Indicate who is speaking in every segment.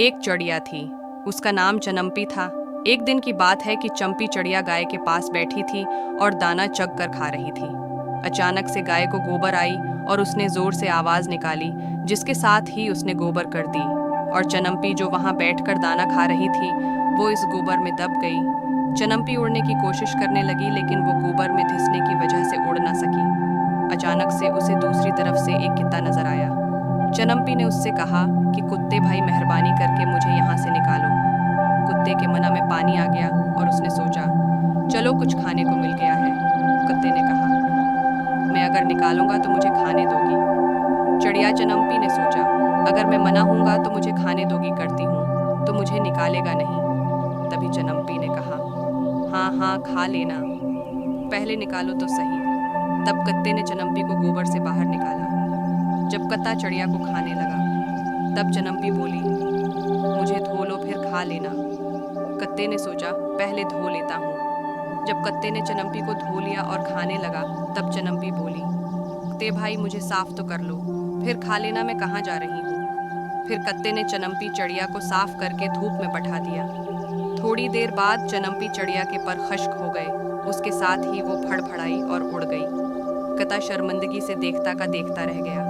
Speaker 1: एक चिड़िया थी, उसका नाम चनम्पी था। एक दिन की बात है कि चंपी चिड़िया गाय के पास बैठी थी और दाना चग कर खा रही थी। अचानक से गाय को गोबर आई और उसने जोर से आवाज निकाली, जिसके साथ ही उसने गोबर कर दी और चनम्पी जो वहां बैठकर दाना खा रही थी वो इस गोबर में दब गई। चनम्पी उड़ने की कोशिश करने लगी, लेकिन वो गोबर में धंसने की वजह से उड़ ना सकी। अचानक से उसे दूसरी तरफ से एक कुत्ता नजर आया। चनम्पी ने उससे कहा कि कुत्ते भाई, मेहरबानी करके मुझे यहाँ से निकालो। कुत्ते के मना में पानी आ गया और उसने सोचा, चलो कुछ खाने को मिल गया है। कुत्ते ने कहा, मैं अगर निकालूंगा तो मुझे खाने दोगी। चिड़िया चनम्पी ने सोचा, अगर मैं मना हूंगा तो मुझे खाने दोगी करती हूँ तो मुझे निकालेगा नहीं। तभी चनम्पी ने कहा, हाँ हाँ खा लेना, पहले निकालो तो सही। तब कुत्ते ने चनम्पी को गोबर से बाहर निकाला। जब कुत्ता चिड़िया को खाने लगा तब चनम्पी बोली, मुझे धो लो फिर खा लेना। कुत्ते ने सोचा, पहले धो लेता हूँ। जब कुत्ते ने चनम्पी को धो लिया और खाने लगा तब चनम्पी बोली, कुत्ते भाई मुझे साफ तो कर लो, फिर खा लेना, मैं कहाँ जा रही हूँ। फिर कुत्ते ने चनम्पी चिड़िया को साफ करके धूप में बैठा दिया। थोड़ी देर बाद चनम्पी चिड़िया के पर खश्क हो गए, उसके साथ ही वो फड़फड़ाई और उड़ गई। कुत्ता शर्मिंदगी से देखता का देखता रह गया।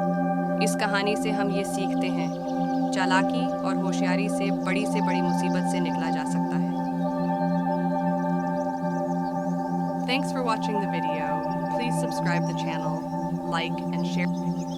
Speaker 1: इस कहानी से हम ये सीखते हैं, चालाकी और होशियारी से बड़ी मुसीबत से निकला जा सकता है। Thanks for watching the video. Please subscribe the channel, like and share.